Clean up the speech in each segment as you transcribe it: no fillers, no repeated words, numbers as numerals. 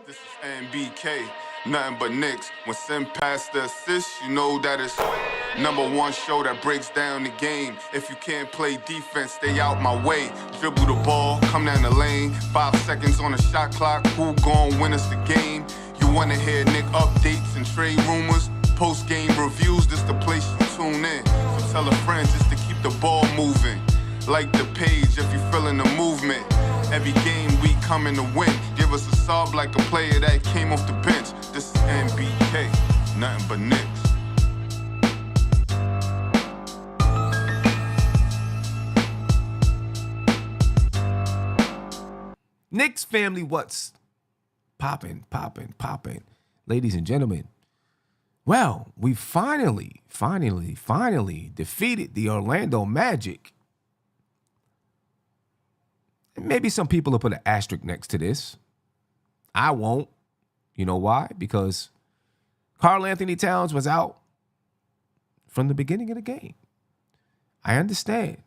This is NBK, nothing but Knicks. When send past the assist, you know that it's #1 show that breaks down the game. If you can't play defense, stay out my way. Dribble the ball, come down the lane. 5 seconds on the shot clock, who gon' win us the game? You wanna hear Nick updates and trade rumors? Post-game reviews, this the place you tune in. So tell a friend just to keep the ball moving. Like the page if you feeling the movement. Every game we coming to win. Give us a sub like a player that came off the bench. This is NBK, nothing but Knicks. Knicks family, what's poppin'? Ladies and gentlemen, well, we finally defeated the Orlando Magic. And maybe some people will put an asterisk next to this. I won't. You know why? Because Karl-Anthony Towns was out from the beginning of the game. I understand.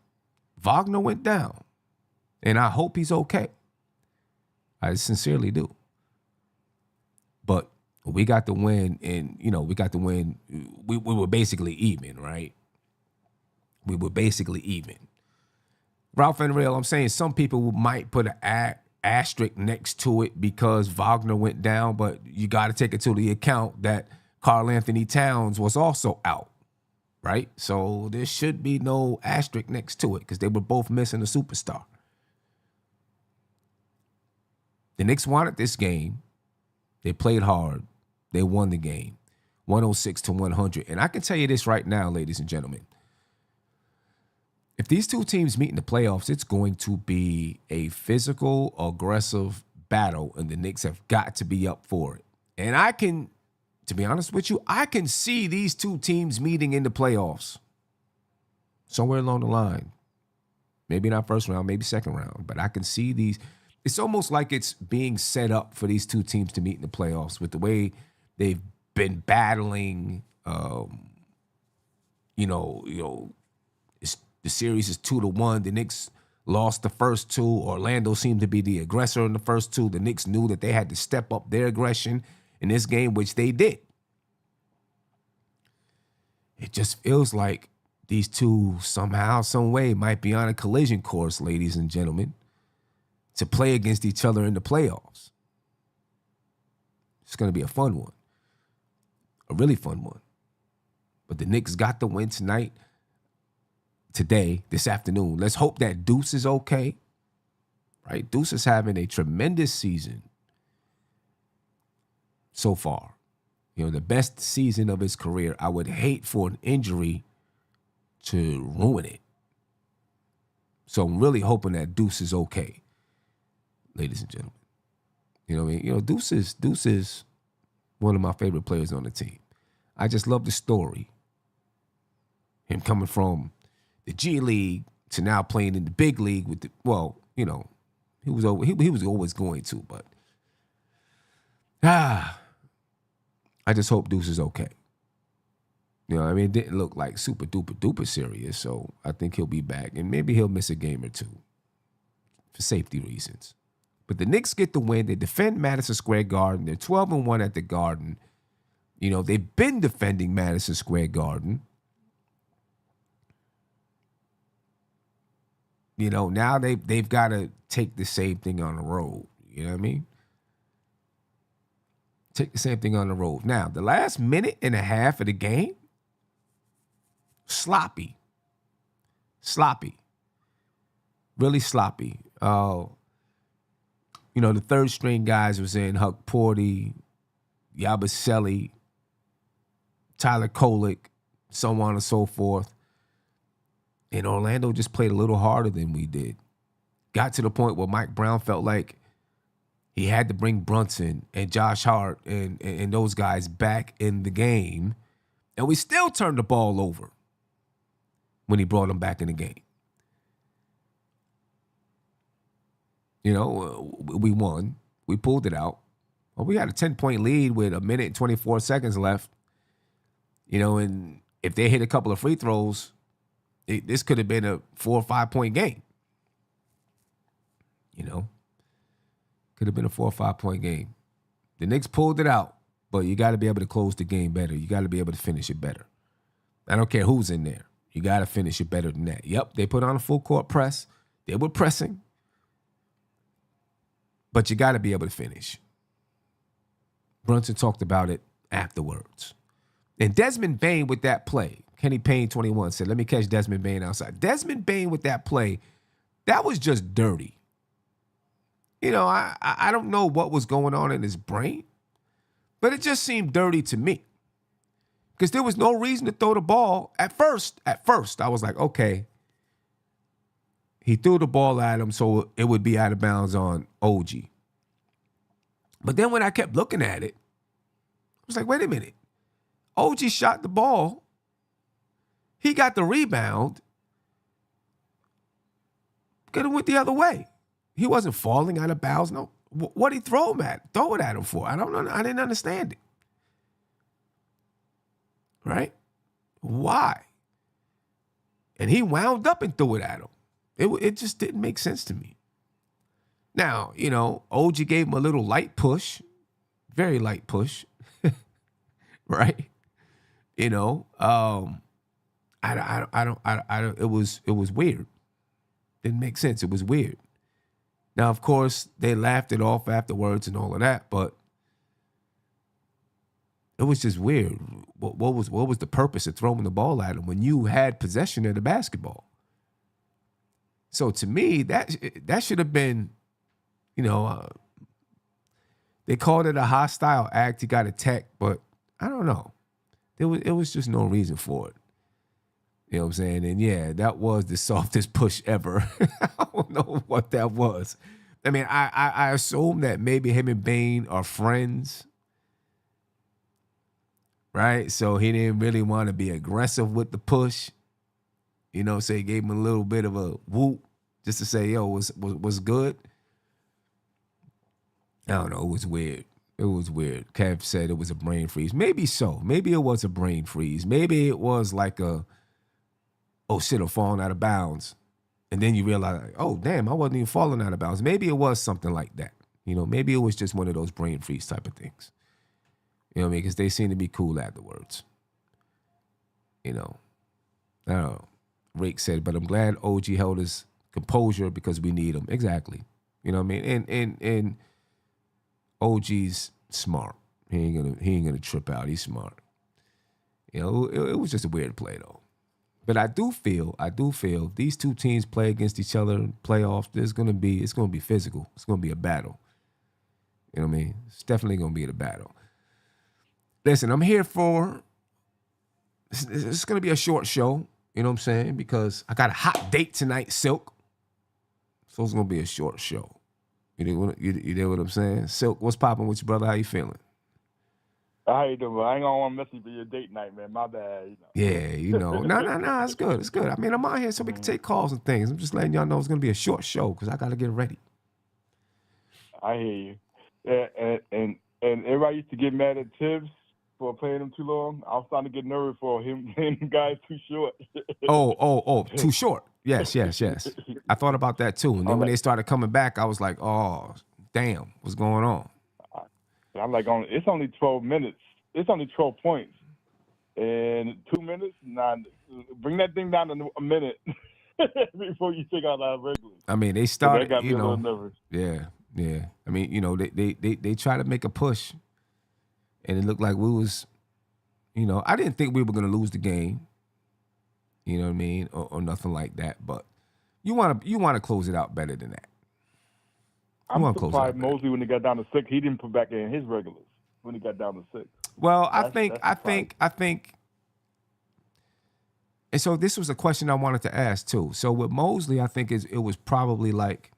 Wagner went down. And I hope he's okay. I sincerely do. But we got the win, and, we were basically even, right? We were basically even. Ralph and Real, I'm saying some people might put an asterisk next to it because Wagner went down, but you got to take it to the account that Karl-Anthony Towns was also out, right? So there should be no asterisk next to it because they were both missing a superstar. The Knicks wanted this game. They played hard. They won the game, 106-100. And I can tell you this right now, ladies and gentlemen. If these two teams meet in the playoffs, it's going to be a physical, aggressive battle, and the Knicks have got to be up for it. And I can, to be honest with you, I can see these two teams meeting in the playoffs somewhere along the line. Maybe not first round, maybe second round, but I can see these. It's almost like it's being set up for these two teams to meet in the playoffs with the way they've been battling. The series is 2-1. The Knicks lost the first two. Orlando seemed to be the aggressor in the first two. The Knicks knew that they had to step up their aggression in this game, which they did. It just feels like these two somehow, some way might be on a collision course, ladies and gentlemen, to play against each other in the playoffs. It's going to be a fun one. A really fun one. But the Knicks got the win tonight. Today, this afternoon. Let's hope that Deuce is okay. Right? Deuce is having a tremendous season so far. The best season of his career. I would hate for an injury to ruin it. So I'm really hoping that Deuce is okay, ladies and gentlemen. You know what I mean? Deuce is one of my favorite players on the team. I just love the story. Him coming from the G League to now playing in the big league with he was always going to, but I just hope Deuce is okay. It didn't look like super duper serious, so I think he'll be back, and maybe he'll miss a game or two for safety reasons. But the Knicks get the win. They defend Madison Square Garden. They're 12-1 at the Garden. They've been defending Madison Square Garden. Now they've got to take the same thing on the road. You know what I mean? Take the same thing on the road. Now, the last minute and a half of the game, sloppy. Really sloppy. The third string guys was in Hukporti, Yabusele, Tyler Kolek, so on and so forth. And Orlando just played a little harder than we did. Got to the point where Mike Brown felt like he had to bring Brunson and Josh Hart and those guys back in the game. And we still turned the ball over when he brought them back in the game. We won. We pulled it out. Well, we had a 10-point lead with 1 minute and 24 seconds left. And if they hit a couple of free throws, this could have been a 4 or 5 point game. Could have been a 4 or 5 point game. The Knicks pulled it out, but you got to be able to close the game better. You got to be able to finish it better. I don't care who's in there. You got to finish it better than that. Yep, they put on a full court press. They were pressing. But you got to be able to finish. Brunson talked about it afterwards. And Desmond Bane with that play, Kenny Payne 21 said, let me catch Desmond Bane outside. Desmond Bane with that play, that was just dirty. You know, I don't know what was going on in his brain, but it just seemed dirty to me. Because there was no reason to throw the ball. At first, I was like, okay. He threw the ball at him so it would be out of bounds on OG. But then when I kept looking at it, I was like, wait a minute. OG shot the ball. He got the rebound. Could have went the other way. He wasn't falling out of bounds. No. What did he throw him at? Throw it at him for? I don't know. I didn't understand it. Right? Why? And he wound up and threw it at him. It just didn't make sense to me. Now, you know, OG gave him a little light push, very light push, right? You know, I don't. It was weird. Didn't make sense. It was weird. Now, of course, they laughed it off afterwards and all of that, but it was just weird. What was the purpose of throwing the ball at him when you had possession of the basketball? So to me, that should have been, you know, they called it a hostile act. He got attacked, but I don't know. It was just no reason for it. You know what I'm saying? And yeah, that was the softest push ever. I don't know what that was. I mean, I assume that maybe him and Bane are friends, right? So he didn't really want to be aggressive with the push. You know, so he gave him a little bit of a whoop just to say, yo, was good. I don't know. It was weird. It was weird. Kev said it was a brain freeze. Maybe so. Maybe it was a brain freeze. Maybe it was like oh, shit, I'm falling out of bounds. And then you realize, like, oh, damn, I wasn't even falling out of bounds. Maybe it was something like that. You know, maybe it was just one of those brain freeze type of things. You know what I mean? Because they seem to be cool afterwards. You know, I don't know. Rake said, but I'm glad OG held his composure because we need him. Exactly. You know what I mean? And OG's smart. He ain't gonna trip out. He's smart. You know, it was just a weird play though. But I do feel if these two teams play against each other in playoffs, it's gonna be physical. It's gonna be a battle. You know what I mean? It's definitely gonna be a battle. Listen, I'm here for. It's gonna be a short show. You know what I'm saying? Because I got a hot date tonight, Silk. So it's gonna be a short show. You know what I'm saying? Silk, what's popping with you, brother? How you feeling? How you doing? I ain't gonna want to mess you for your date night, man. My bad. You know. Yeah, you know. No. It's good. It's good. I mean, I'm out here so we can take calls and things. I'm just letting y'all know it's gonna be a short show because I gotta get ready. I hear you. Yeah, and everybody used to get mad at Tibbs for playing him too long. I was starting to get nervous for him playing the guys too short. Oh, too short. Yes. I thought about that too. And then when they started coming back, I was like, oh, damn, what's going on? I'm like, it's only 12 minutes. It's only 12 points. And 2 minutes? Nah, bring that thing down to a minute before you take out our regulars. I mean, they started, so that got me a little nervous. Yeah. I mean, you know, they try to make a push. And it looked like we was, you know, I didn't think we were going to lose the game. You know what I mean? Or nothing like that. But you want to close it out better than that. I'm surprised Mosley when he got down to 6, he didn't put back in his regulars when he got down to 6. Well, I think, and so this was a question I wanted to ask too. So with Mosley, I think it was probably like,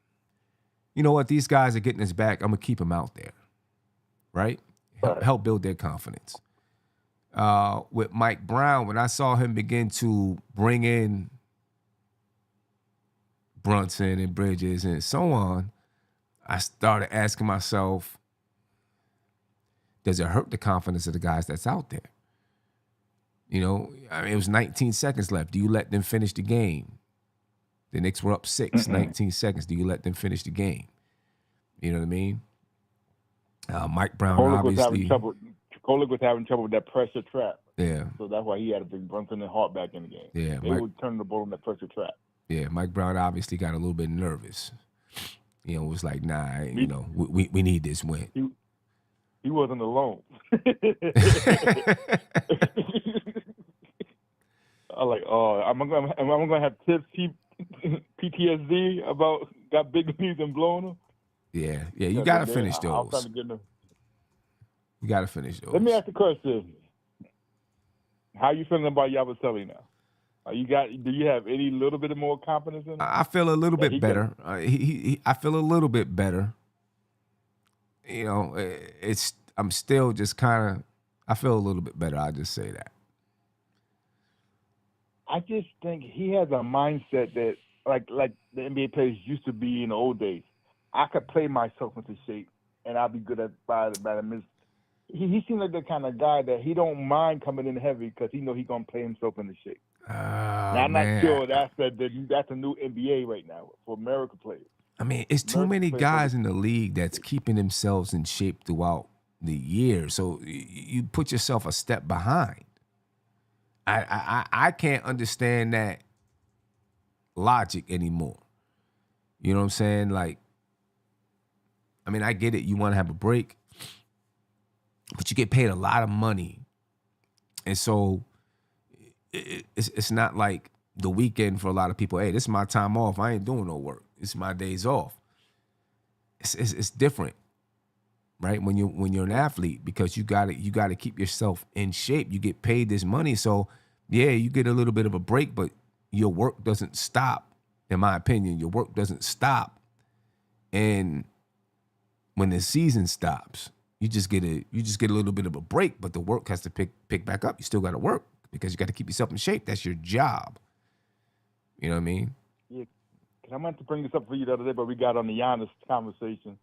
you know what, these guys are getting us back. I'm gonna keep them out there, right? Help build their confidence. With Mike Brown, when I saw him begin to bring in Brunson and Bridges and so on, I started asking myself, does it hurt the confidence of the guys that's out there? You know, I mean, it was 19 seconds left. Do you let them finish the game? The Knicks were up 6, 19 seconds. Do you let them finish the game? You know what I mean? Mike Brown, Kolek obviously. was having trouble with that pressure trap. Yeah. So that's why he had to bring Brunson and Hart back in the game. Yeah, They would turn the ball on that pressure trap. Yeah, Mike Brown obviously got a little bit nervous. It was like, nah, we need this win. He wasn't alone. I'm like, oh, am I gonna have tips PTSD about got big leads and blowing them? Yeah, you gotta finish those. You gotta finish those. Let me ask the question: how you feeling about Yabusele now? Do you have any little bit of more confidence in him? I feel a little bit better. I feel a little bit better. I'm still just kind of. I feel a little bit better. I'll just say that. I just think he has a mindset that, like the NBA players used to be in the old days. I could play myself into shape, and I'll be good by the minute. He seems like the kind of guy that he don't mind coming in heavy because he know he gonna play himself into shape. Now, I'm not sure that's a new NBA right now for American players. I mean, it's too many guys in the league that's keeping themselves in shape throughout the year, so you put yourself a step behind. I can't understand that logic anymore. You know what I'm saying? Like, I mean, I get it. You want to have a break, but you get paid a lot of money. And so it's not like the weekend for a lot of people. Hey, this is my time off. I ain't doing no work. It's my days off. It's different, right? When you're an athlete, because you gotta keep yourself in shape. You get paid this money, so yeah, you get a little bit of a break, but your work doesn't stop. In my opinion, your work doesn't stop. And when the season stops, you just get a little bit of a break, but the work has to pick back up. You still got to work because you got to keep yourself in shape. That's your job. You know what I mean? Yeah. I meant to bring this up for you the other day, but we got on the Giannis conversation.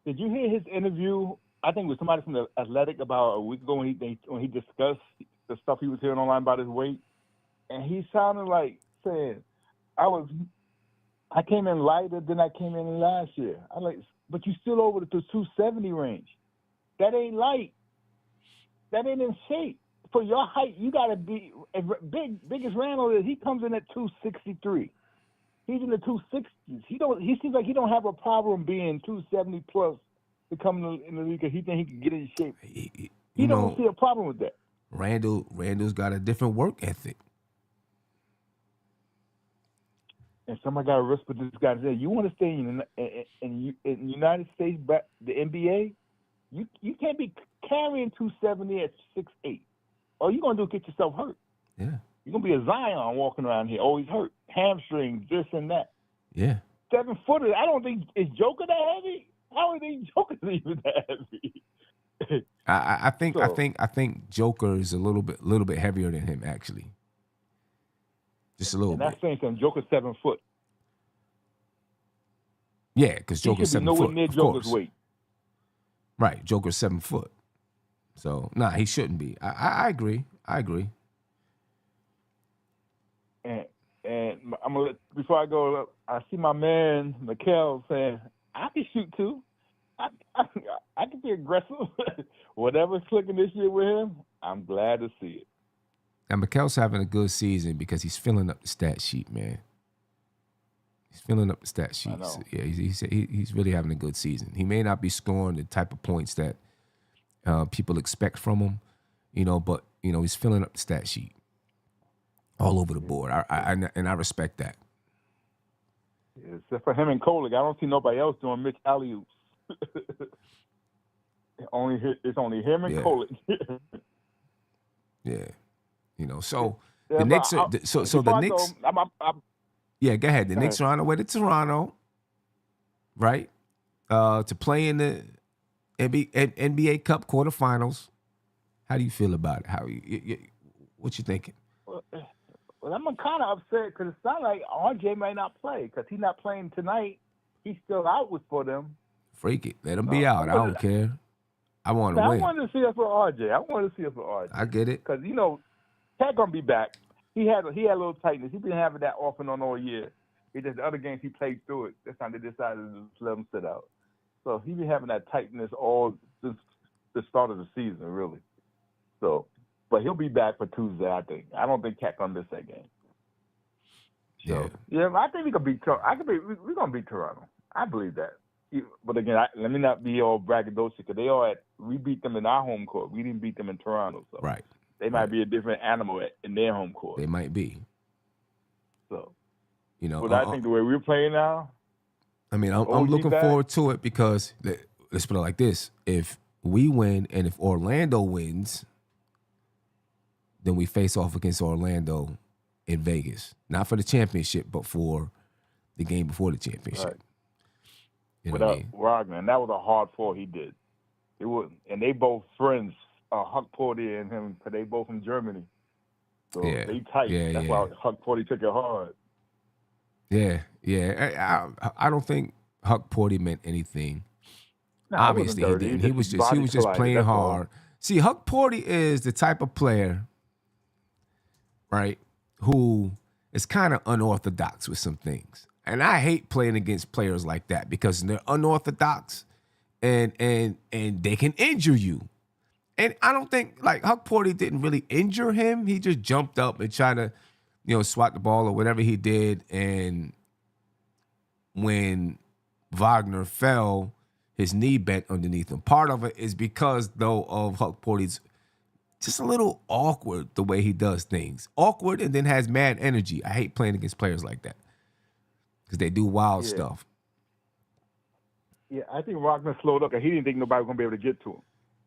Did you hear his interview? I think it was somebody from the Athletic about a week ago when he discussed the stuff he was hearing online about his weight, and he sounded like saying, "I came in lighter than I came in last year." I'm like, "But you still over the 270 range? That ain't light. That ain't in shape. For your height, you got to be as big as Randall is. He comes in at 263. He's in the 260s. He seems like he don't have a problem being 270 plus to come in the league because he think he can get in shape. He don't see a problem with that. Randall's got a different work ethic. And somebody got to whisper this guy and say, "You want to stay in the United States, the NBA? You can't be carrying 270 at 6'8". All you're gonna do is get yourself hurt. Yeah. You're gonna be a Zion walking around here, always hurt, hamstrings, this and that. Yeah. 7-footers. I don't think is Joker that heavy. I don't think Joker's even that heavy. I think Joker is a little bit heavier than him, actually. Just a little bit. And that's saying something. Joker's 7 foot. Yeah, because Joker's 7 foot. Nowhere near Joker's weight. Right, Joker's 7 foot. So he shouldn't be. I agree. And I'm gonna before I go, I see my man Mikal saying, "I can shoot too. I can be aggressive. Whatever's clicking this year with him, I'm glad to see it." And Mikal's having a good season because he's filling up the stat sheet, man. He's filling up the stat sheets. Yeah, he's really having a good season. He may not be scoring the type of points that people expect from him, but he's filling up the stat sheet all over the board. I respect that. Yeah, except for him and Kolek, I don't see nobody else doing Mitch alley-oops. It's only him and Kolek. Yeah, so the Knicks are so the Knicks. Yeah, go ahead. The Knicks are on their way to Toronto, right? To play in the NBA Cup quarterfinals. How do you feel about it? What you thinking? Well, I'm kind of upset because it sounds like RJ may not play because he's not playing tonight. He's still out for them. Freak it. Let him be out. I don't care. I want to win. I wanted to see it for RJ. I get it. Because, Cat going to be back. He had a little tightness. He's been having that off and on all year. It's just the other games he played through it. This time they decided to let him sit out. So he been having that tightness all since the start of the season, really. So, but he'll be back for Tuesday, I think. I don't think Cat gonna miss that game. So, yeah, I think we can beat. We're gonna beat Toronto. I believe that. But again, let me not be all braggadocious because we beat them in our home court. We didn't beat them in Toronto, so right. They might be a different animal in their home court. They might be. So, but I think the way we're playing now. I mean, I'm looking forward to it because let's put it like this: if we win and if Orlando wins, then we face off against Orlando in Vegas, not for the championship, but for the game before the championship. Right. You know what I mean? Wagner, and that was a hard fall he did. It was, and they both friends, Hukporti and him, because they both from Germany. So they tight. That's why Hukporti took it hard. Yeah. I don't think Hukporti meant anything. No, obviously, he didn't. He was just playing hard. See, Hukporti is the type of player, right, who is kind of unorthodox with some things. And I hate playing against players like that because they're unorthodox and they can injure you. And I don't think, like, Hukporti didn't really injure him. He just jumped up and tried to, swat the ball or whatever he did. And when Wagner fell, his knee bent underneath him. Part of it is because, though, of Hukporti's just a little awkward the way he does things. Awkward and then has mad energy. I hate playing against players like that because they do wild stuff. Yeah, I think Wagner slowed up because he didn't think nobody was going to be able to get to him.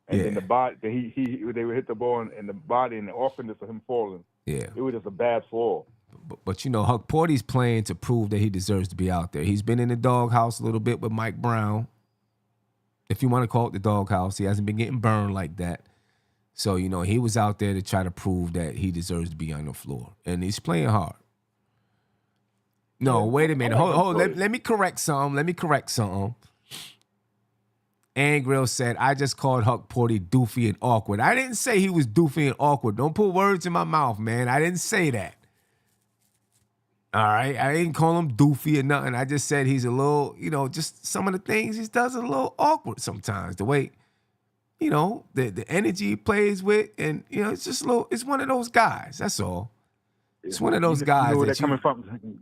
And then the body, they would hit the ball in the body and the awkwardness of him falling. Yeah. It was just a bad fall. But Hukporti's playing to prove that he deserves to be out there. He's been in the doghouse a little bit with Mike Brown. If you want to call it the doghouse, he hasn't been getting burned like that. So, he was out there to try to prove that he deserves to be on the floor. And he's playing hard. No, wait a minute. Hold. Let me correct something. Angrill said, I just called Hukporti doofy and awkward. I didn't say he was doofy and awkward. Don't put words in my mouth, man. I didn't say that. All right? I didn't call him doofy or nothing. I just said he's a little, just some of the things he does are a little awkward sometimes. The way, the energy he plays with. And, it's just a little, it's one of those guys. That's all. It's one of those guys. You know where they're coming from?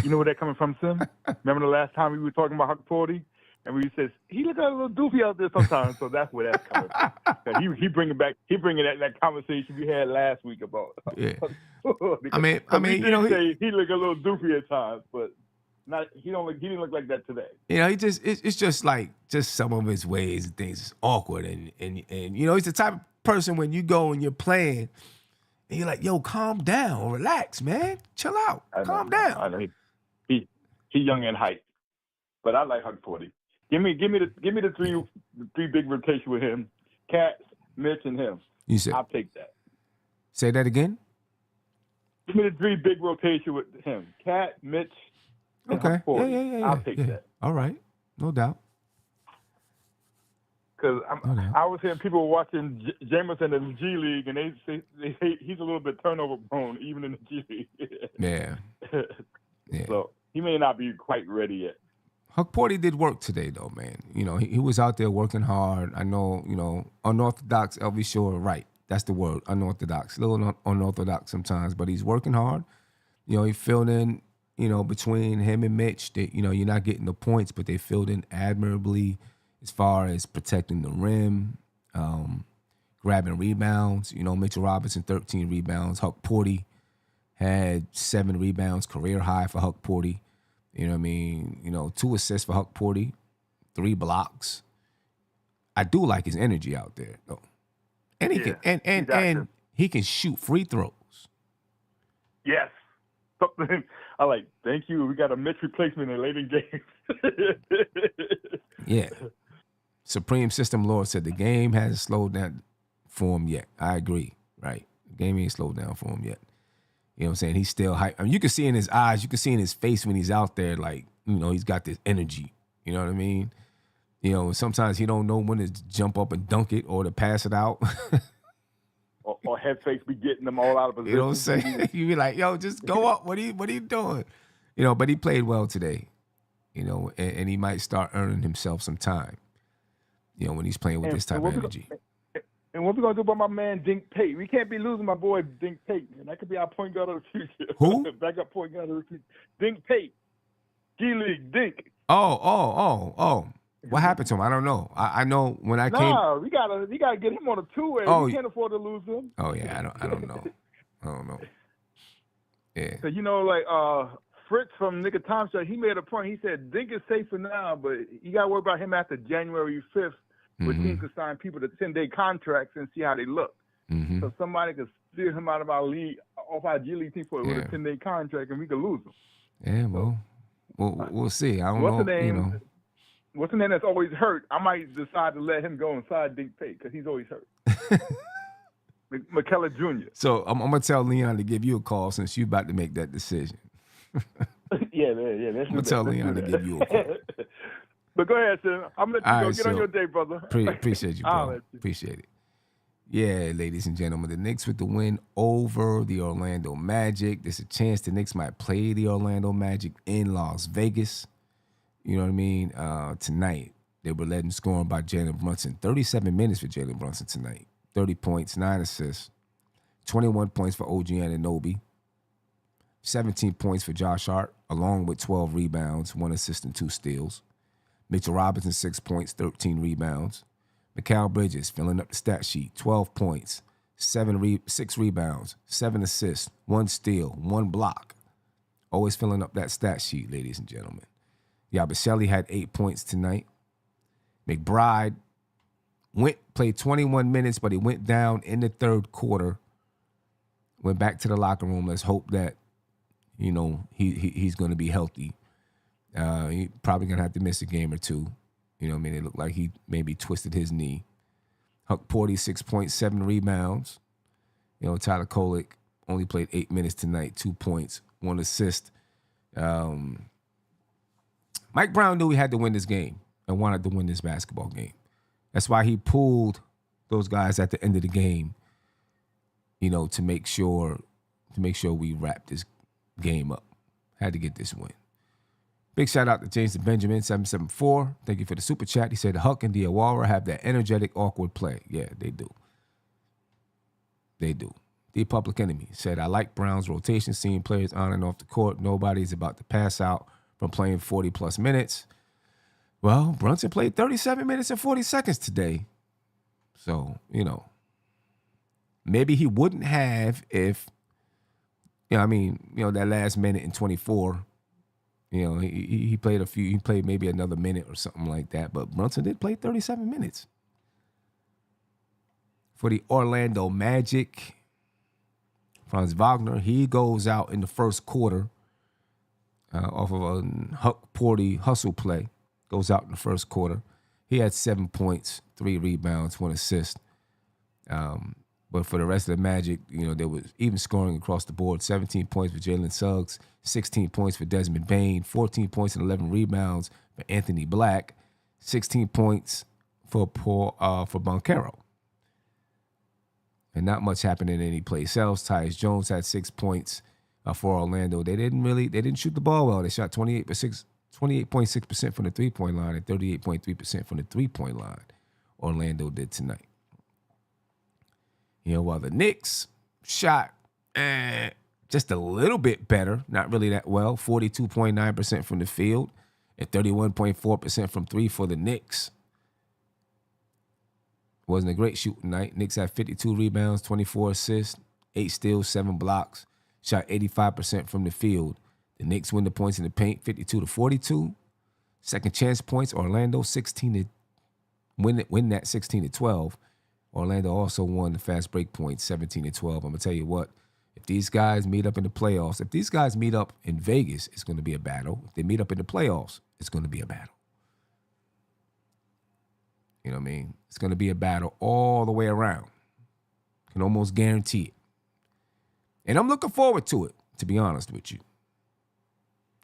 You know where they're coming from, Sim? Remember the last time we were talking about Hukporti? And we says he look a little doofy out there sometimes, so that's where that's coming from. He bringing that conversation we had last week about. Yeah. I mean, he look a little doofy at times, but he didn't look like that today. It's just like some of his ways and things is awkward, and he's the type of person when you go and you're playing, and you're like, yo, calm down, relax, man, chill out, calm down. I know he young in height, but I like Hukporti. Give me the three big rotation with him. Cat, Mitch, and him. I'll take that. Say that again? Give me the three big rotation with him. Cat, Mitch, and Hukporti. I'll take that. All right. No doubt. Because I was hearing people watching Jameson in the G League, and they say he's a little bit turnover prone, even in the G League. Yeah. So he may not be quite ready yet. Hukporti did work today, though, man. He was out there working hard. I know, unorthodox, LV Shore, right. That's the word, unorthodox. A little unorthodox sometimes, but he's working hard. He filled in, between him and Mitch. That, you're not getting the points, but they filled in admirably as far as protecting the rim, grabbing rebounds. Mitchell Robinson, 13 rebounds. Hukporti had 7 rebounds, career high for Hukporti. You know what I mean? 2 assists for Hukporti, 3 blocks. I do like his energy out there, though. And he can he can shoot free throws. Yes. Something I like. Thank you. We got a Mitch replacement in late in games. Yeah. Supreme System Lord said the game hasn't slowed down for him yet. I agree. Right. The game ain't slowed down for him yet. You know what I'm saying? He's still hype. I mean, you can see in his eyes, you can see in his face when he's out there, like, he's got this energy. You know what I mean? Sometimes he don't know when to jump up and dunk it or to pass it out. or head-face be getting them all out of position. You know what I'm saying? You be like, yo, just go up. What are you doing? But he played well today. And he might start earning himself some time. You know, when he's playing with this type of energy. And what we gonna do about my man Dink Pate? We can't be losing my boy Dink Pate, and that could be our point guard of the future. Who? Backup point guard of the future. Dink Pate. G League Dink. Oh. What happened to him? I don't know. I know when I came. We gotta get him on a two-way. We can't afford to lose him. Oh yeah, I don't know. Yeah. So like Fritz from Nick of Time Show, he made a point. He said Dink is safe for now, but you gotta worry about him after January 5th. Where teams can sign people to 10-day contracts and see how they look. So somebody could steer him out of our league, off our G League team with a 10-day contract, and we could lose him. Yeah, well, we'll see. I don't know. What's the name? What's the name that's always hurt? I might decide to let him go inside Dink Pate because he's always hurt. McKellar Jr. So I'm gonna tell Leon to give you a call since you're about to make that decision. yeah. I'm gonna tell Leon to give you a call. But go ahead, sir. I'm going to let you go. Get on your day, brother. Appreciate you, bro. Appreciate it. Yeah, ladies and gentlemen, the Knicks with the win over the Orlando Magic. There's a chance the Knicks might play the Orlando Magic in Las Vegas. You know what I mean? Tonight, they were led in scoring by Jalen Brunson. 37 minutes for Jalen Brunson tonight. 30 points, 9 assists. 21 points for OG Anunoby. 17 points for Josh Hart, along with 12 rebounds, 1 assist and 2 steals. Mitchell Robinson, 6 points, 13 rebounds. Mikal Bridges filling up the stat sheet, 12 points, 6 rebounds, 7 assists, 1 steal, 1 block. Always filling up that stat sheet, ladies and gentlemen. Yabusele had 8 points tonight. McBride played 21 minutes, but he went down in the third quarter. Went back to the locker room. Let's hope that, he's going to be healthy. He probably going to have to miss a game or two. You know what I mean? It looked like he maybe twisted his knee. Hukporti, 6.7 rebounds. Tyler Kolek only played 8 minutes tonight, 2 points, 1 assist. Mike Brown knew he had to win this game and wanted to win this basketball game. That's why he pulled those guys at the end of the game, to make sure we wrap this game up. Had to get this win. Big shout out to James Benjamin, 774. Thank you for the super chat. He said Huck and Diawara have that energetic, awkward play. Yeah, they do. They do. The Public Enemy said, I like Brown's rotation, seeing players on and off the court. Nobody's about to pass out from playing 40-plus minutes. Well, Brunson played 37 minutes and 40 seconds today. So, maybe he wouldn't have if, that last minute and 24, he played maybe another minute or something like that. But Brunson did play 37 minutes. For the Orlando Magic, Franz Wagner, he goes out in the first quarter off of a Hukporti hustle play. Goes out in the first quarter. He had 7 points, 3 rebounds, 1 assist. But for the rest of the Magic, there was even scoring across the board. 17 points for Jalen Suggs, 16 points for Desmond Bane, 14 points and 11 rebounds for Anthony Black, 16 points for Boncaro. And not much happened in any place else. Tyus Jones had 6 points for Orlando. They didn't shoot the ball well. They shot 28.6% from the three-point line and 38.3% from the three-point line. Orlando did tonight. While the Knicks shot just a little bit better, not really that well, 42.9% from the field and 31.4% from three for the Knicks. Wasn't a great shooting night. Knicks had 52 rebounds, 24 assists, 8 steals, 7 blocks, shot 85% from the field. The Knicks win the points in the paint, 52-42. Second chance points, Orlando win that 16-12. Orlando also won the fast break points, 17-12. I'm going to tell you what, if these guys meet up in the playoffs, if these guys meet up in Vegas, it's going to be a battle. If they meet up in the playoffs, it's going to be a battle. You know what I mean? It's going to be a battle all the way around. Can almost guarantee it. And I'm looking forward to it, to be honest with you.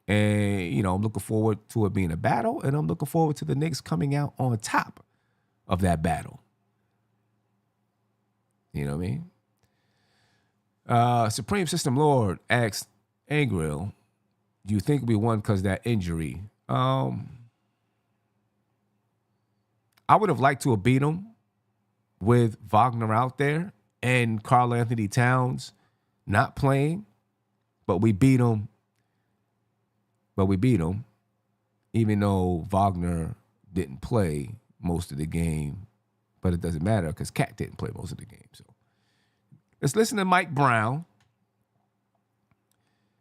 And, I'm looking forward to it being a battle, and I'm looking forward to the Knicks coming out on top of that battle. You know what I mean? Supreme System Lord asked Angril, do you think we won because of that injury? I would have liked to have beat them with Wagner out there and Karl Anthony Towns not playing, but we beat them. Even though Wagner didn't play most of the game, but it doesn't matter because Cat didn't play most of the game. So let's listen to Mike Brown,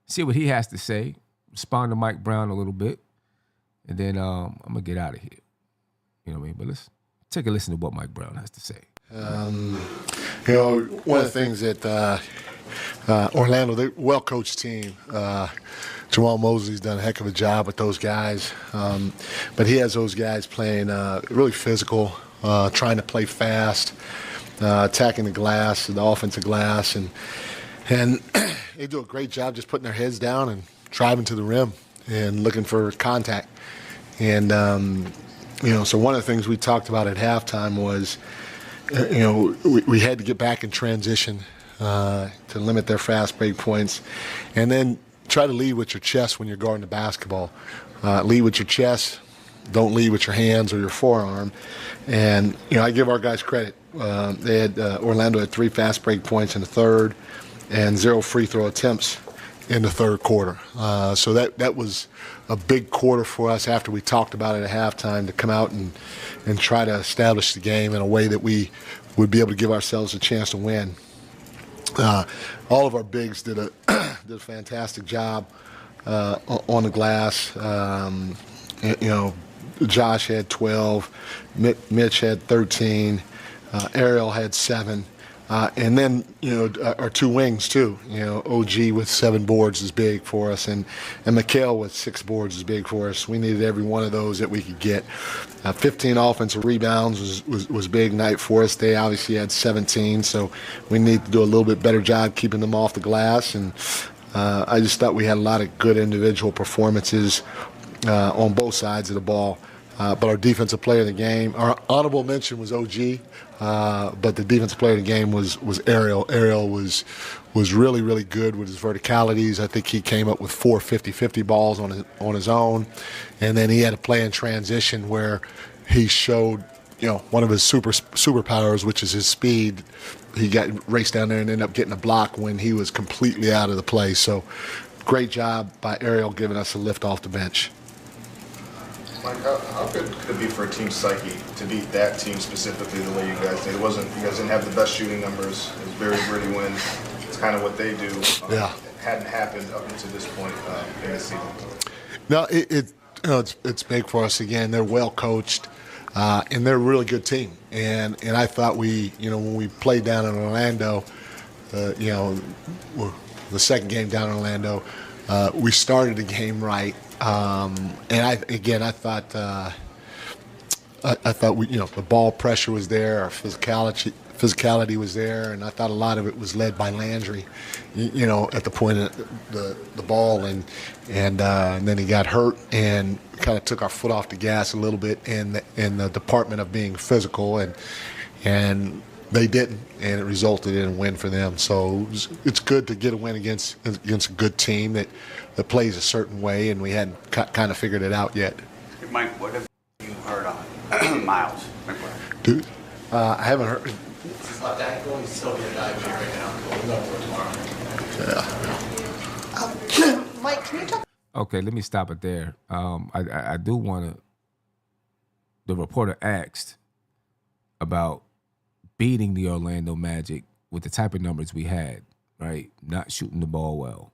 see what he has to say, respond to Mike Brown a little bit, and then I'm going to get out of here. You know what I mean? But let's take a listen to what Mike Brown has to say. One of the things that Orlando, they're a well-coached team. Jamal Mosley's done a heck of a job with those guys. But he has those guys playing really physical, trying to play fast, attacking the glass, the offensive glass. And they do a great job just putting their heads down and driving to the rim and looking for contact. And, so one of the things we talked about at halftime was, we had to get back in transition to limit their fast break points. And then try to lead with your chest when you're guarding the basketball. Lead with your chest. Don't lead with your hands or your forearm. And, I give our guys credit. Orlando had 3 fast break points in the third and 0 free throw attempts in the third quarter. So that was a big quarter for us after we talked about it at halftime to come out and try to establish the game in a way that we would be able to give ourselves a chance to win. All of our bigs did a fantastic job on the glass. Josh had 12, Mitch had 13, Ariel had 7. And then, our 2 wings, too. OG with 7 boards is big for us, and Mikal with 6 boards is big for us. We needed every one of those that we could get. 15 offensive rebounds was big night for us. They obviously had 17, so we need to do a little bit better job keeping them off the glass. And I just thought we had a lot of good individual performances on both sides of the ball. But our defensive player of the game, our honorable mention was OG, but the defensive player of the game was Ariel. Ariel was really, really good with his verticalities. I think he came up with 4 50-50 balls on his own. And then he had a play in transition where he showed, one of his superpowers, which is his speed. He got raced down there and ended up getting a block when he was completely out of the play. So great job by Ariel giving us a lift off the bench. Mike, how good could it be for a team's psyche to beat that team specifically the way you guys did? You guys didn't have the best shooting numbers. It was very gritty win. It's kind of what they do. Yeah. It hadn't happened up until this point in the season. No, it's big for us again. They're well coached, and they're a really good team. And I thought when we played down in Orlando, the second game down in Orlando, we started the game right. And I thought the ball pressure was there, our physicality was there, and I thought a lot of it was led by Landry, at the point of the ball, and then he got hurt and kind of took our foot off the gas a little bit in the department of being physical, and they didn't, and it resulted in a win for them. So it's good to get a win against a good team that plays a certain way, and we hadn't kind of figured it out yet. Mike, what have you heard on Miles? Dude, I haven't heard. He's not that going. He's still being evaluated right now. We'll know for tomorrow. Yeah. Mike, can you talk? Okay, let me stop it there. I do want to. The reporter asked about beating the Orlando Magic with the type of numbers we had, right? Not shooting the ball well,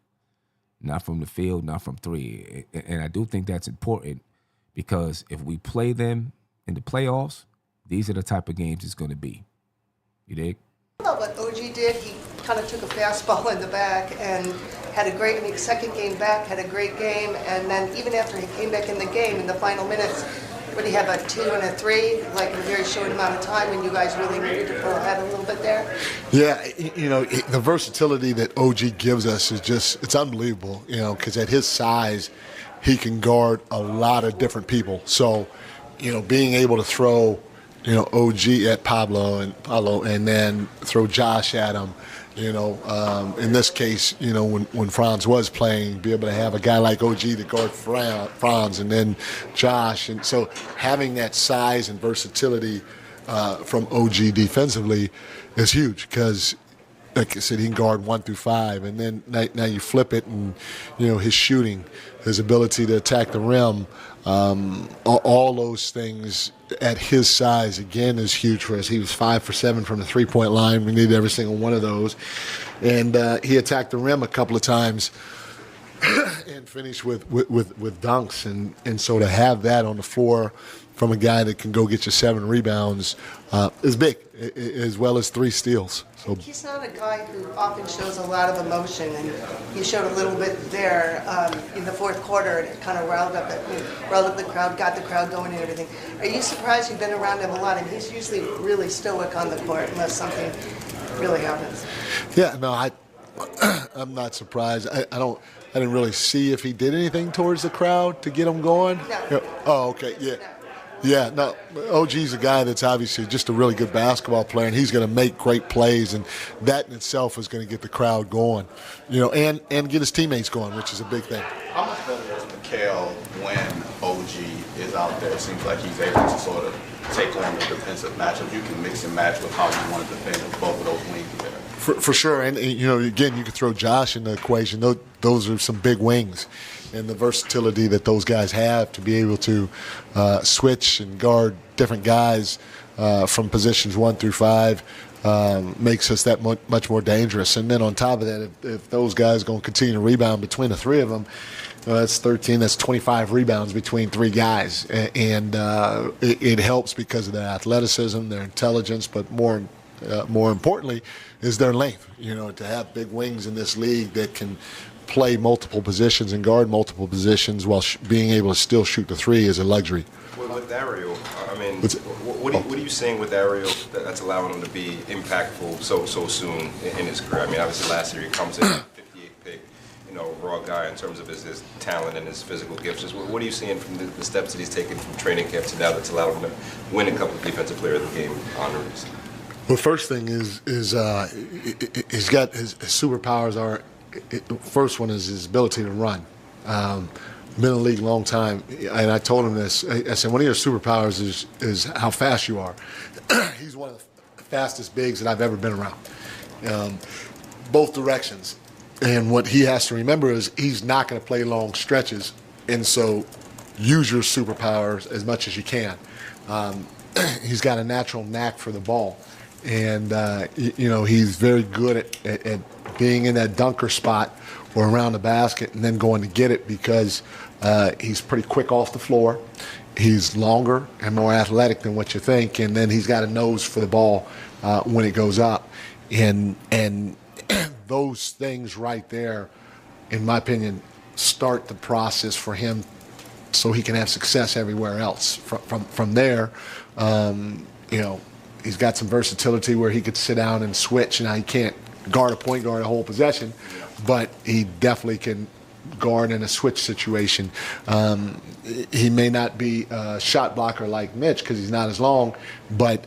not from the field, not from 3. And I do think that's important because if we play them in the playoffs, these are the type of games it's going to be. You dig? About what OG did, he kind of took a fastball in the back and had a great, second game back, had a great game, and then even after he came back in the game in the final minutes, would he have a 2 and a 3, like in a very short amount of time when you guys really needed to pull ahead a little bit there? Yeah, the versatility that OG gives us is it's unbelievable, because at his size, he can guard a lot of different people. So, being able to throw, OG at Pablo, and then throw Josh at him. In this case, when Franz was playing, be able to have a guy like OG to guard Franz, and then Josh, and so having that size and versatility from OG defensively is huge because, like I said, he can guard 1 through 5, and then now you flip it, and his shooting, his ability to attack the rim, all those things at his size again is huge for us. He was 5 for 7 from the 3-point line. We needed every single one of those, and he attacked the rim a couple of times and finished with dunks, and so to have that on the floor from a guy that can go get you 7 rebounds is big, as well as 3 steals. So he's not a guy who often shows a lot of emotion, and he showed a little bit there in the fourth quarter, and it kind of riled up the crowd, got the crowd going and everything. Are you surprised? You've been around him a lot, and he's usually really stoic on the court unless something really happens. Yeah, no, I'm not surprised. I didn't really see if he did anything towards the crowd to get them going. No. Oh, okay, yeah. Yeah, no, OG's a guy that's obviously just a really good basketball player, and he's going to make great plays, and that in itself is going to get the crowd going, and get his teammates going, which is a big thing. How much better is Mikal when OG is out there? It seems like he's able to sort of take on the defensive matchup. You can mix and match with how you want to defend with both of those wings there. For sure, and again, you could throw Josh in the equation. Those are some big wings, and the versatility that those guys have to be able to switch and guard different guys from positions 1 through 5 makes us that much more dangerous. And then on top of that, if those guys are going to continue to rebound between the 3 of them, that's 13. That's 25 rebounds between 3 guys, and it helps because of their athleticism, their intelligence, but more importantly is their length. To have big wings in this league that can play multiple positions and guard multiple positions while being able to still shoot the 3 is a luxury. With Ariel, what are you seeing with Ariel that's allowing him to be impactful so soon in his career? Obviously last year he comes in 58 pick, raw guy in terms of his talent and his physical gifts. Just what are you seeing from the steps that he's taken from training camp to now that's allowed him to win a couple of defensive player of the game honors? Well, first thing is he's got his superpowers are. First one is his ability to run. Been in the league a long time, and I told him this. I said one of your superpowers is how fast you are. He's one of the fastest bigs that I've ever been around, both directions. And what he has to remember is he's not going to play long stretches, and so use your superpowers as much as you can. He's got a natural knack for the ball. And, he's very good at being in that dunker spot or around the basket and then going to get it because he's pretty quick off the floor. He's longer and more athletic than what you think. And then he's got a nose for the ball when it goes up. And those things right there, in my opinion, start the process for him so he can have success everywhere else. From there, he's got some versatility where he could sit down and switch. Now he can't guard a point guard a whole possession, but he definitely can guard in a switch situation. He may not be a shot blocker like Mitch because he's not as long, but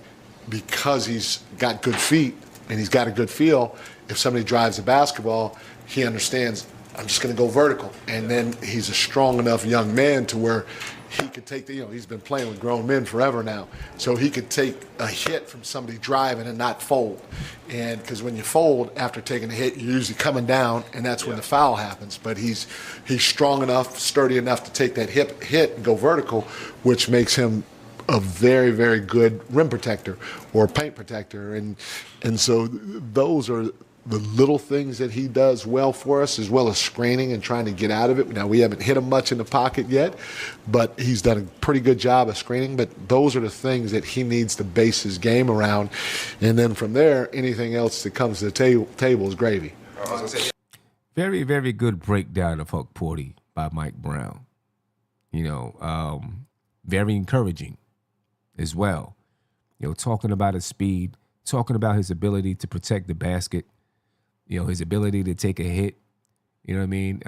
because he's got good feet and he's got a good feel, if somebody drives the basketball, he understands, I'm just going to go vertical. And then he's a strong enough young man to where he could take he's been playing with grown men forever now, so he could take a hit from somebody driving and not fold. And because when you fold after taking a hit, you're usually coming down, and that's when the foul happens. But he's strong enough, sturdy enough to take that hit and go vertical, which makes him a very, very good rim protector or paint protector. And so those are the little things that he does well for us, as well as screening and trying to get out of it. Now, we haven't hit him much in the pocket yet, but he's done a pretty good job of screening. But those are the things that he needs to base his game around. And then from there, anything else that comes to the table is gravy. Very, very good breakdown of Hukporti by Mike Brown. Very encouraging as well. Talking about his speed, talking about his ability to protect the basket, his ability to take a hit. You know what I mean?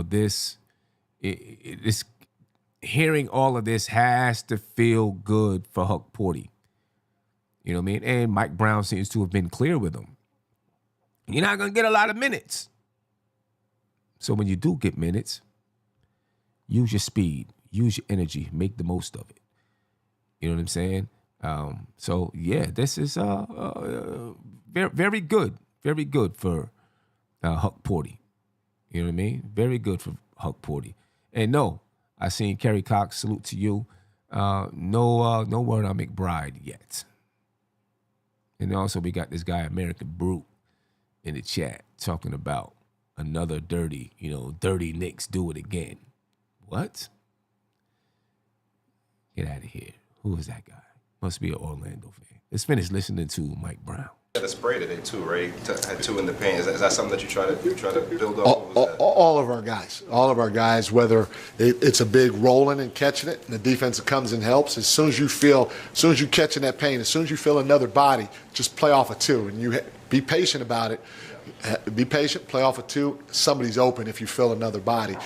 This hearing all of this has to feel good for Hukporti. You know what I mean? And Mike Brown seems to have been clear with him. You're not going to get a lot of minutes. So when you do get minutes, use your speed, use your energy, make the most of it. You know what I'm saying? So yeah, this is very, very good for Hukporti. You know what I mean? Very good for Hukporti. And no, I seen Kerry Cox, salute to you. No word on McBride yet. And also we got this guy American Brute in the chat talking about another dirty Knicks do it again. What? Get out of here. Who is that guy? Must be an Orlando fan. Let's finish listening to Mike Brown. Had a spray today too, right? Had 2 in the paint. Is that something that you try to build up? All of our guys, whether it's a big rolling and catching it, and the defense comes and helps. As soon as you catch in that paint, as soon as you feel another body, just play off a 2, and you be patient about it. Be patient, play off a 2. Somebody's open if you feel another body,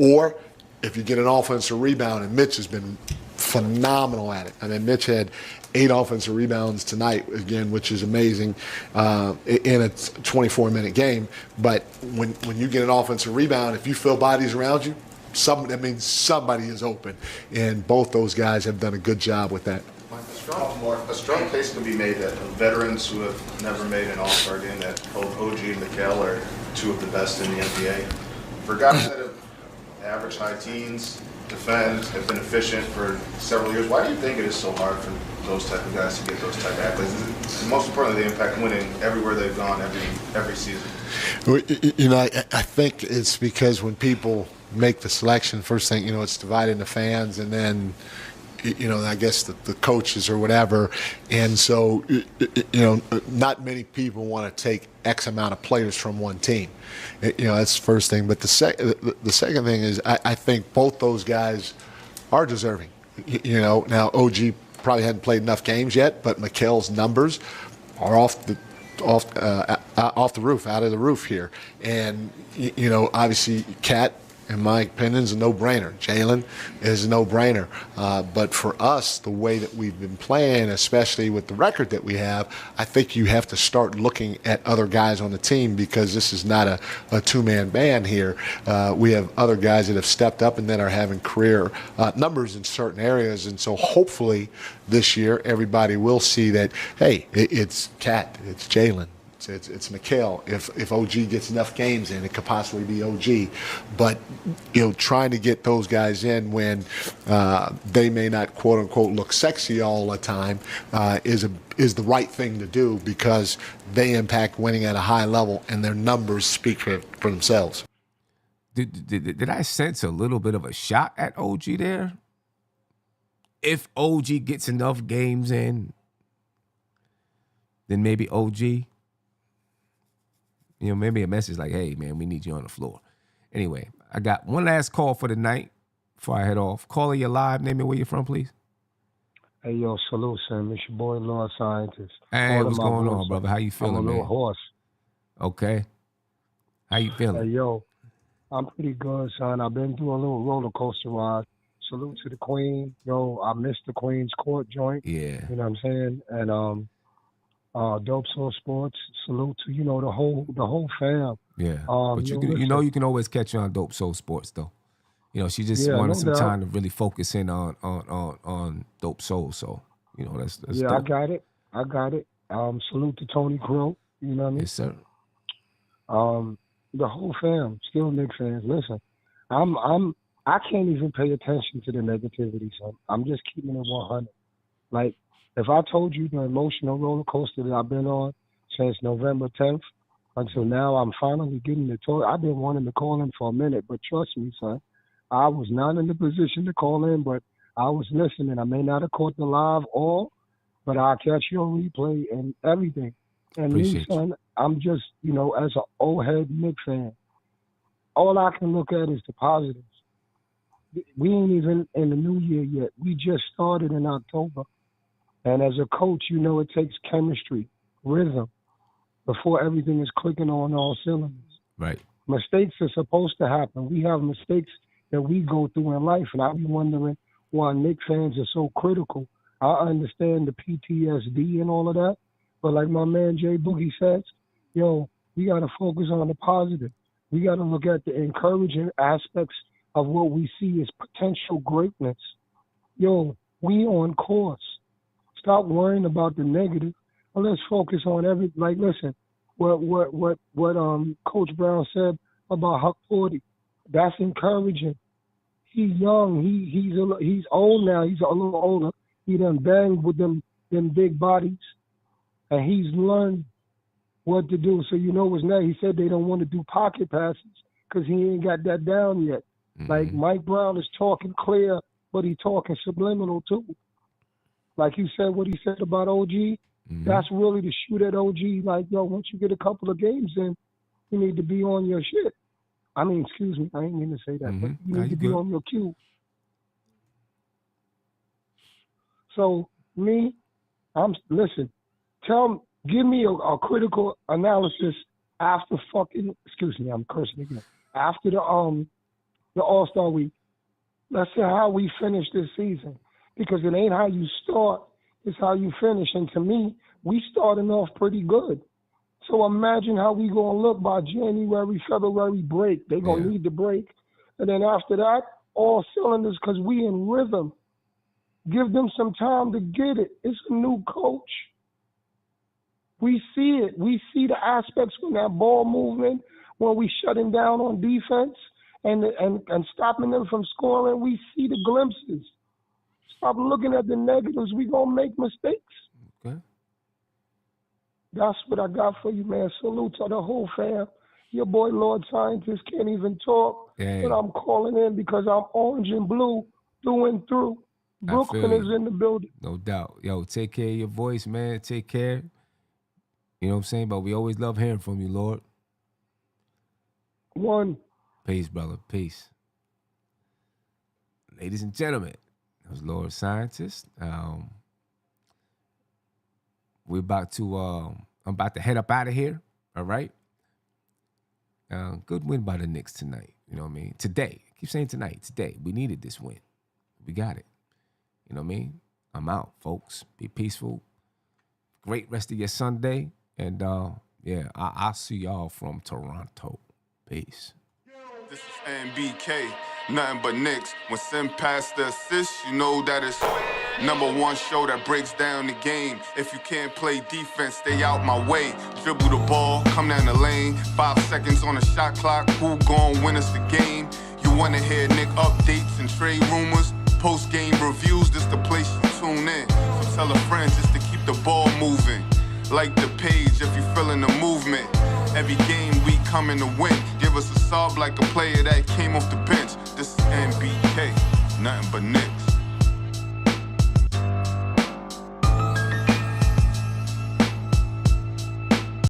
or if you get an offensive rebound. And Mitch has been phenomenal at it. I mean, Mitch had 8 offensive rebounds tonight, again, which is amazing in a 24-minute game. But when you get an offensive rebound, if you feel bodies around you, that means somebody is open. And both those guys have done a good job with that. A strong case can be made that veterans who have never made an All-Star game, that both OG and Mikal are 2 of the best in the NBA. For guys that have averaged high teens, defend, have been efficient for several years, why do you think it is so hard for those type of guys to get those type of athletes? And most importantly, they impact winning everywhere they've gone every season. You know, I think it's because when people make the selection, first thing, it's divided into fans, and then I guess the coaches or whatever. And so, not many people want to take X amount of players from one team. That's the first thing. But the second thing is I think both those guys are deserving. Now OG probably hadn't played enough games yet, but Mikal's numbers are off the roof, out of the roof here. And, obviously Cat, in my opinion, is a no-brainer. Jalen is a no-brainer. But for us, the way that we've been playing, especially with the record that we have, I think you have to start looking at other guys on the team, because this is not a two-man band here. We have other guys that have stepped up and that are having career numbers in certain areas. And so hopefully this year everybody will see that, hey, it's Cat, it's Jalen, it's Mikal. If OG gets enough games in, it could possibly be OG. But trying to get those guys in when they may not quote unquote look sexy all the time is the right thing to do, because they impact winning at a high level, and their numbers speak for themselves. Did I sense a little bit of a shot at OG there? If OG gets enough games in, then maybe OG. Maybe a message like, hey, man, we need you on the floor. Anyway, I got one last call for the night before I head off. Caller, you live. Name me where you're from, please. Hey, yo, salute, Sam. It's your boy, Law Scientist. Hey, what's going on, brother? How you feeling, I'm a little man? hoarse. Okay. How you feeling? Hey, yo, I'm pretty good, son. I've been through a little roller coaster ride. Salute to the Queen. Yo, I missed the Queen's Court joint. Yeah. You know what I'm saying? And Dope Soul Sports, salute to the whole fam. Yeah, but you can always catch her on Dope Soul Sports though. She just wanted some time to really focus in on Dope Soul. So that's yeah, dope. I got it. Salute to Tony Crow. You know what I mean? Yes, sir. The whole fam, still Knicks fans. Listen, I can't even pay attention to the negativity, son. I'm just keeping it 100. Like, if I told you the emotional roller coaster that I've been on since November 10th until now, I'm finally getting the toy. I've been wanting to call in for a minute, but trust me, son, I was not in the position to call in, but I was listening. I may not have caught the live all, but I'll catch your replay and everything. And me, son, I'm just, as an old head Knicks fan, all I can look at is the positives. We ain't even in the new year yet. We just started in October. And as a coach, it takes chemistry, rhythm, before everything is clicking on all cylinders. Right. Mistakes are supposed to happen. We have mistakes that we go through in life. And I be wondering why Knicks fans are so critical. I understand the PTSD and all of that, but like my man Jay Boogie says, yo, we got to focus on the positive. We got to look at the encouraging aspects of what we see as potential greatness. Yo, we on course. Stop worrying about the negative, and let's focus on like, listen, what Coach Brown said about Hukporti. That's encouraging. He's young. He's old now. He's a little older. He done banged with them big bodies, and he's learned what to do. So you know what's next. He said they don't want to do pocket passes because he ain't got that down yet. Mm-hmm. Like Mike Brown is talking clear, but he talking subliminal too. Like you said, what he said about OG, that's really to shoot at OG. Like, yo, once you get a couple of games in, you need to be on your shit. I mean, excuse me, I ain't mean to say that, but you need to be on your cue. So listen, give me a critical analysis after I'm cursing again. After the All-Star week. Let's see how we finish this season. Because it ain't how you start, it's how you finish. And to me, we starting off pretty good. So imagine how we gonna look by January, February break. They gonna need the break. And then after that, all cylinders, because we in rhythm. Give them some time to get it. It's a new coach. We see it. We see the aspects when that ball movement, when we shutting down on defense and stopping them from scoring. We see the glimpses. Stop looking at the negatives. We gonna make mistakes. Okay. That's what I got for you, man. Salute to the whole fam. Your boy Lord Scientist can't even talk, but I'm calling in because I'm orange and blue through and through. Brooklyn is in the building. No doubt. Yo, take care of your voice, man. Take care. You know what I'm saying? But we always love hearing from you, Lord. One. Peace, brother. Peace. Ladies and gentlemen, that was Lord Scientist. We're about to, I'm about to head up out of here. All right. Good win by the Knicks tonight. You know what I mean? Today. I keep saying tonight. Today. We needed this win. We got it. You know what I mean? I'm out, folks. Be peaceful. Great rest of your Sunday. And, I'll see y'all from Toronto. Peace. This is NBK, nothing but Knicks. When Sim passed the assist, you know that it's #1 show that breaks down the game. If you can't play defense, stay out my way. Dribble the ball, come down the lane. 5 seconds on the shot clock. Who gon' win us the game? You wanna hear Nick updates and trade rumors? Post-game reviews, this the place you tune in. So tell a friend just to keep the ball moving. Like the page if you feeling the movement. Every game we coming to win. Give us a sub like a player that came off the bench. This is NBK, nothing but Knicks.